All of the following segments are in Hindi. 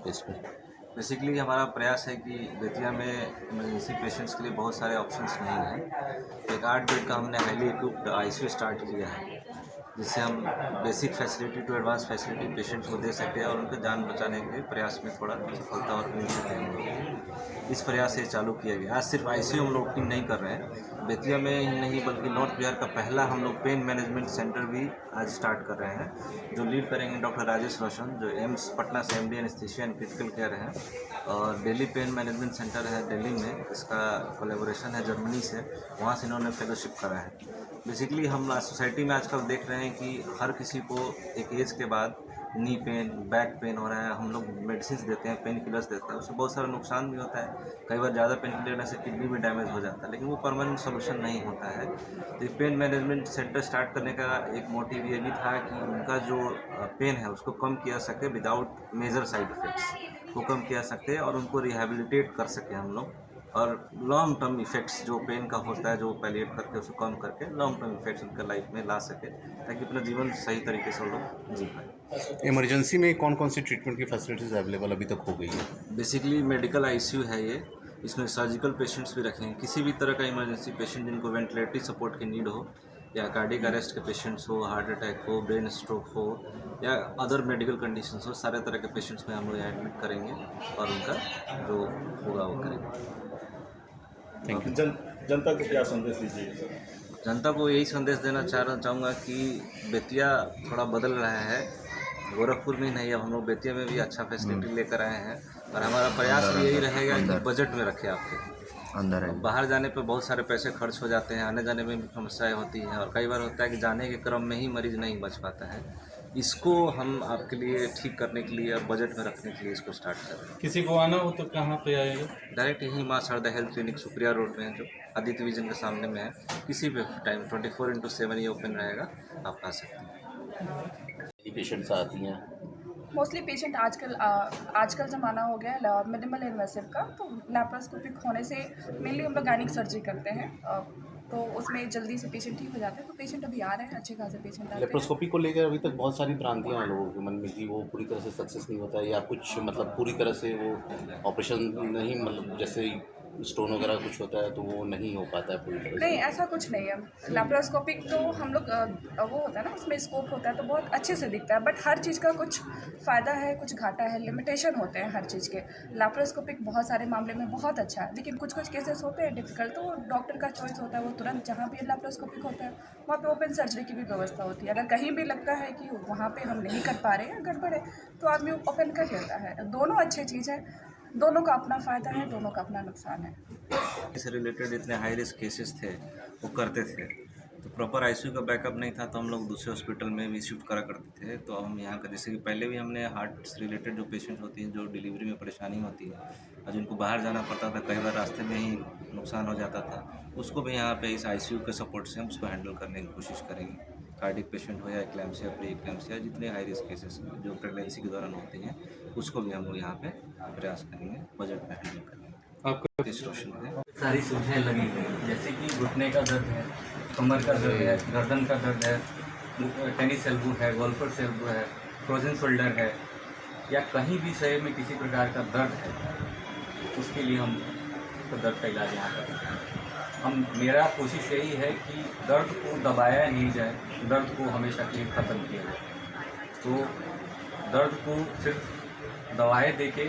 इसमें? बेसिकली हमारा प्रयास है कि बेतिया में इमरजेंसी पेशेंट्स के लिए बहुत सारे ऑप्शंस नहीं हैं। एक 8 बेड का हमने हाईली इक्विप्ड आईसीयू स्टार्ट किया है, जिससे हम basic facility to advance facility patients को दे सकें और उनके जान बचाने के प्रयास में थोड़ा सफलता और मिल सके हम लोग। इस प्रयास से चालू किया गया। आज सिर्फ आईसीयू हम लोग ओपनिंग नहीं कर रहे हैं, बेतिया में ही नहीं बल्कि नॉर्थ बिहार का पहला हम लोग पेन मैनेजमेंट सेंटर भी आज स्टार्ट कर रहे हैं, जो लीड करेंगे डॉक्टर राजेश रोशन, जो एम्स पटना से MD anaesthesia and critical care हैं। और दिल्ली पेन मैनेजमेंट सेंटर है दिल्ली में, इसका कोलैबोरेशन है जर्मनी से, वहाँ से इन्होंने फेलोशिप करा है। बेसिकली हम सोसाइटी में आजकल देख रहे हैं कि हर किसी को एक एज के बाद नी पेन, बैक पेन हो रहा है। हम लोग मेडिसिन देते हैं, पेन किलर्स देते हैं, उससे बहुत सारा नुकसान भी होता है। कई बार ज़्यादा पेन किलर लेने से किडनी भी डैमेज हो जाता है, लेकिन वो परमानेंट सोल्यूशन नहीं होता है। तो पेन मैनेजमेंट सेंटर स्टार्ट करने का एक मोटिव ये भी था कि उनका जो पेन है उसको कम किया सके विदाउट मेजर साइड इफ़ेक्ट्स, वो कम किया सकते हैं और उनको रिहेबिलिटेट कर सकें हम लोग। और लॉन्ग टर्म इफ़ेक्ट्स जो पेन का होता है, जो पैलिएट करके उसको कम करके लॉन्ग टर्म इफ़ेक्ट्स उनके लाइफ में ला सके, ताकि अपना जीवन सही तरीके से वो लोग जी पाए। इमरजेंसी में कौन कौन सी ट्रीटमेंट की फैसिलिटीज़ अवेलेबल अभी तक हो गई है? बेसिकली मेडिकल आईसीयू है ये, इसमें सर्जिकल पेशेंट्स भी रखे हैं। किसी भी तरह का इमरजेंसी पेशेंट जिनको वेंटिलेटरी सपोर्ट की नीड हो, या कार्डियक अरेस्ट के पेशेंट्स हो, हार्ट अटैक हो, ब्रेन स्ट्रोक हो, या अदर मेडिकल कंडीशंस हो, सारे तरह के पेशेंट्स में हम लोग यहाँ एडमिट करेंगे और उनका जो होगा वो करेंगे। Thank you. जनता को क्या संदेश दीजिए? जनता को यही संदेश देना चाहूँगा कि बेतिया थोड़ा बदल रहा है। गोरखपुर में ही नहीं, अब हम लोग बेतिया में भी अच्छा फैसिलिटी लेकर आए हैं और हमारा प्रयास भी यही रहेगा कि बजट में रखें आपके। अंदर है। बाहर जाने पे बहुत सारे पैसे खर्च हो जाते हैं, आने जाने में भी समस्याएं होती हैं और कई बार होता है कि जाने के क्रम में ही मरीज़ नहीं बच पाता है। इसको हम आपके लिए ठीक करने के लिए और बजट में रखने के लिए इसको स्टार्ट कर रहे हैं। किसी को आना हो तो कहाँ पे आएगा? डायरेक्ट यहीं Maa Sharda health clinic Supriya road में है, जो आदित्य विजन के सामने में है। किसी भी टाइम 24/7 ये ओपन रहेगा, आप आ सकते हैं। पेशेंट्स आती हैं। मोस्टली पेशेंट आजकल ज़माना हो गया है मिनिमल इन्वेसिव का, तो लैप्रोस्कोपिक होने से मेनली हम लोग गायनिक सर्जरी करते हैं, तो उसमें जल्दी से पेशेंट ठीक हो जाते हैं। तो पेशेंट अभी आ रहे हैं, अच्छे खासे पेशेंट आते हैं। लेप्रोस्कोपी को लेकर अभी तक बहुत सारी भ्रांतियां हैं लोगों के मन में कि वो पूरी तरह से सक्सेस नहीं होता है, या कुछ मतलब पूरी तरह से वो ऑपरेशन नहीं, मतलब जैसे स्टोन वगैरह कुछ होता है तो वो नहीं हो पाता है पूरी तरह से। नहीं, ऐसा कुछ नहीं है। लैप्रोस्कोपिक तो हम लोग वो होता है ना, उसमें स्कोप होता है तो बहुत अच्छे से दिखता है, बट हर चीज़ का कुछ फ़ायदा है, कुछ घाटा है, लिमिटेशन होते हैं हर चीज़ के। लैप्रोस्कोपिक बहुत सारे मामले में बहुत अच्छा है, लेकिन कुछ कुछ केसेस होते हैं डिफ़िकल्ट, तो डॉक्टर का चॉइस होता है। वो तुरंत जहाँ भी लैप्रोस्कोपिक होता है वहाँ पे ओपन सर्जरी की भी व्यवस्था होती है। अगर कहीं भी लगता है कि वहाँ पे हम नहीं कर पा रहे हैं, गड़बड़ है, तो आदमी ओपन कर लेता है। दोनों अच्छी चीज़ है, दोनों का अपना फ़ायदा है, दोनों का अपना नुकसान है। इससे रिलेटेड इतने हाई रिस्क केसेस थे वो करते थे, तो प्रॉपर आईसीयू का बैकअप नहीं था, तो हम लोग दूसरे हॉस्पिटल में भी शिफ्ट करा करते थे। तो हम यहाँ का, जैसे कि पहले भी हमने हार्ट से रिलेटेड जो पेशेंट होती हैं, जो डिलीवरी में परेशानी होती है और जिनको बाहर जाना पड़ता था, कई बार रास्ते में ही नुकसान हो जाता था, उसको भी यहाँ पे इस आईसीयू के सपोर्ट से हम उसको हैंडल करने की कोशिश करेंगे। कार्डिक पेशेंट हो या एक्लैम्सिया, प्री एक्लैम्सिया, जितने हाई रिस्क केसेस जो प्रेगनेंसी के दौरान होती हैं, उसको भी हम लोग यहाँ पे प्रयास करेंगे, बजट में हैंडल करेंगे। आपका रोशन है। सारी सुविधाएं लगी हुई हैं, जैसे कि घुटने का दर्द है, कमर का दर्द है, गर्दन का दर्द है, टेनिस एल्बो है, गोल्फर्स एल्बो है, फ्रोजन शोल्डर है, या कहीं भी शरीर में किसी प्रकार का दर्द है, उसके लिए हम तो दर्द का इलाज यहाँ करते हैं। मेरा कोशिश यही है कि दर्द को दबाया नहीं जाए, दर्द को हमेशा के लिए ख़त्म किया जाए। तो दर्द को सिर्फ दवाएँ दे के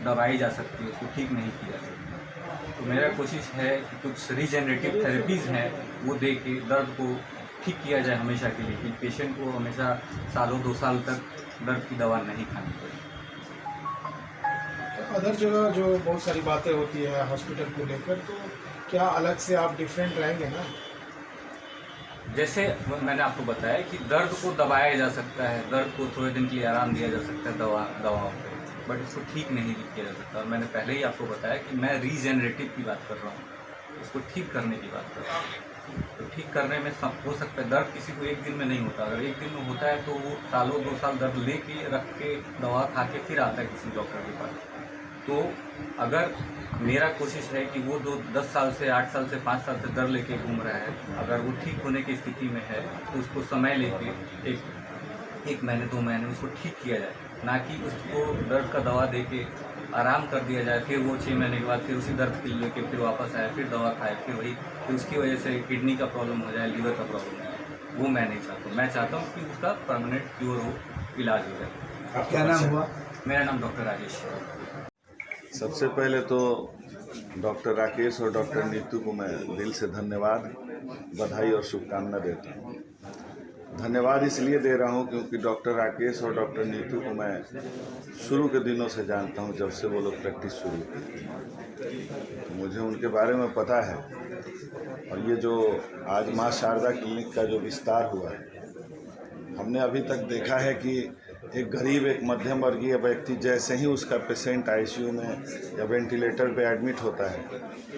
दबाई जा सकती है, उसको ठीक नहीं किया जा सकता। तो मेरा कोशिश है कि कुछ रीजेनरेटिव थेरेपीज़ हैं वो दे के दर्द को ठीक किया जाए हमेशा के लिए, कि पेशेंट को हमेशा सालों 2 साल तक दर्द की दवा नहीं खानी पड़े। अदर जगह जो बहुत सारी बातें होती है हॉस्पिटल को लेकर, तो क्या अलग से आप डिफरेंट रहेंगे ना? जैसे मैंने आपको बताया कि दर्द को दबाया जा सकता है, दर्द को थोड़े दिन के लिए आराम दिया जा सकता है दवाओं पर, बट इसको ठीक नहीं किया जा सकता। और मैंने पहले ही आपको बताया कि मैं रीजेनरेटिव की बात कर रहा हूँ, उसको ठीक करने की बात कर रहा हूँ। तो ठीक करने में सब हो सकता है, दर्द किसी को एक दिन में नहीं होता। अगर एक दिन में होता है तो वो सालों 2 साल दर्द ले के रख के दवा खा के फिर आता है किसी डॉक्टर के पास। तो अगर मेरा कोशिश है कि वो 10 साल से 8 साल से 5 साल से दर्द लेके घूम रहा है, अगर वो ठीक होने की स्थिति में है तो उसको समय लेके 1 महीने 2 महीने उसको ठीक किया जाए। ना कि उसको दर्द का दवा दे के आराम कर दिया जाए, फिर वो 6 महीने के बाद फिर उसी दर्द के लेके फिर वापस आए, फिर दवा खाए, फिर वही, फिर उसकी वजह से किडनी का प्रॉब्लम हो जाए, लीवर का प्रॉब्लम हो जाए। वो मैं नहीं चाहता। मैं चाहता हूँ कि उसका परमानेंट क्योर हो, इलाज हो जाए। क्या नाम हुआ? मेरा नाम डॉक्टर राजेश है। सबसे पहले तो डॉक्टर राकेश और डॉक्टर नीतू को मैं दिल से धन्यवाद, बधाई और शुभकामना देता हूँ। धन्यवाद इसलिए दे रहा हूँ क्योंकि डॉक्टर राकेश और डॉक्टर नीतू को मैं शुरू के दिनों से जानता हूँ, जब से वो लोग प्रैक्टिस शुरू की। तो मुझे उनके बारे में पता है। और ये जो आज माँ शारदा क्लिनिक का जो विस्तार हुआ है, हमने अभी तक देखा है कि एक गरीब, एक मध्यम वर्गीय व्यक्ति जैसे ही उसका पेशेंट आईसीयू में या वेंटिलेटर पे एडमिट होता है,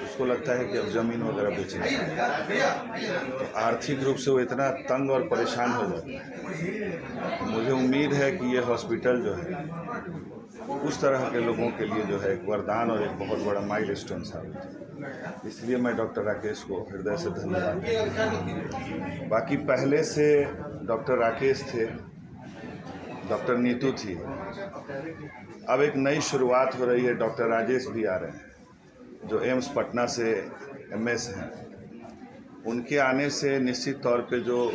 उसको लगता है कि अब ज़मीन वगैरह बेचना है। तो आर्थिक रूप से वो इतना तंग और परेशान हो जाता है। मुझे उम्मीद है कि ये हॉस्पिटल जो है उस तरह के लोगों के लिए जो है एक वरदान और एक बहुत बड़ा माइलस्टोन साबित है। इसलिए मैं डॉक्टर राकेश को हृदय से धन्यवाद देता हूँ। बाकी पहले से डॉक्टर राकेश थे, डॉक्टर नीतू थी, अब एक नई शुरुआत हो रही है। डॉक्टर राजेश भी आ रहे हैं जो एम्स पटना से एमएस हैं। उनके आने से निश्चित तौर पे जो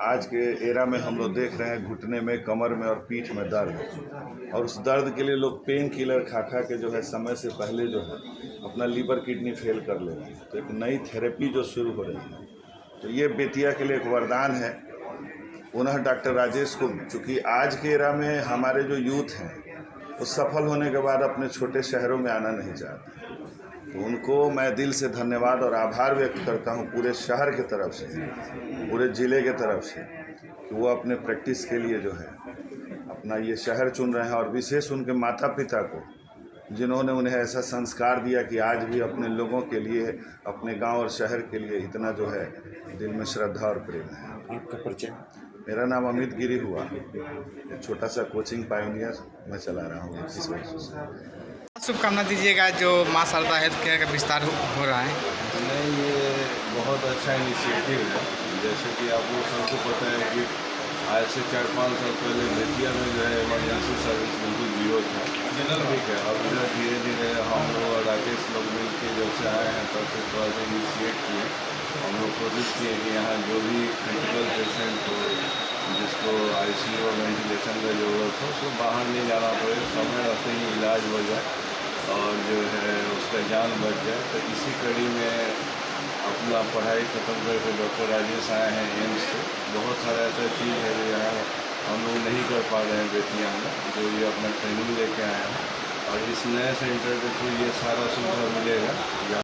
आज के एरा में हम लोग देख रहे हैं, घुटने में, कमर में और पीठ में दर्द, और उस दर्द के लिए लोग पेन किलर खा खा के जो है समय से पहले जो है अपना लीवर किडनी फेल कर ले रहे हैं। तो एक नई थेरेपी जो शुरू हो रही है, तो ये बेतिया के लिए एक वरदान है। पुनः डॉक्टर राजेश को, चूँकि आज के एरा में हमारे जो यूथ हैं वो सफल होने के बाद अपने छोटे शहरों में आना नहीं चाहते, तो उनको मैं दिल से धन्यवाद और आभार व्यक्त करता हूँ पूरे शहर के तरफ से, पूरे ज़िले के तरफ से, कि वो अपने प्रैक्टिस के लिए जो है अपना ये शहर चुन रहे हैं। और विशेष उनके माता पिता को, जिन्होंने उन्हें ऐसा संस्कार दिया कि आज भी अपने लोगों के लिए, अपने गांव और शहर के लिए इतना जो है दिल में श्रद्धा और प्रेम है। आपका परिचय? मेरा नाम अमित गिरी हुआ। एक छोटा सा कोचिंग पायोनियर मैं चला रहा हूँ 21 वर्षों से। शुभकामना दीजिएगा जो माँ शारदा हेल्थ केयर का विस्तार हो रहा है। नहीं, ये बहुत अच्छा इनिशिएटिव है। जैसे कि आप लोग सबको पता है कि आज से 4-5 साल पहले बेतिया में जो है इमरजेंसी सर्विस बिल्कुल जीरो था, ठीक है। अब जो धीरे धीरे हम लोग और राकेश लोग मिल के जब से आए हैं तब से थोड़ा सा इनिशिएट किए। हम लोग कोशिश किए कि यहाँ जो भी क्रिटिकल पेशेंट हो, जिसको आईसीयू और वेंटिलेशन का ज़रूरत हो, उसको बाहर नहीं जाना पड़े, समय रहते ही इलाज हो जाए और जो है उसका जान बच जाए। तो इसी कड़ी में अपना पढ़ाई ख़त्म करके डॉक्टर राजेश आए हैं एम्स से। बहुत सारा ऐसा चीज़ है जो यहाँ हम लोग नहीं कर पा रहे हैं बेतिया में, जो ये अपना ट्रेनिंग लेके आए हैं। और इस नए सेंटर के थ्रू ये सारा सुविधा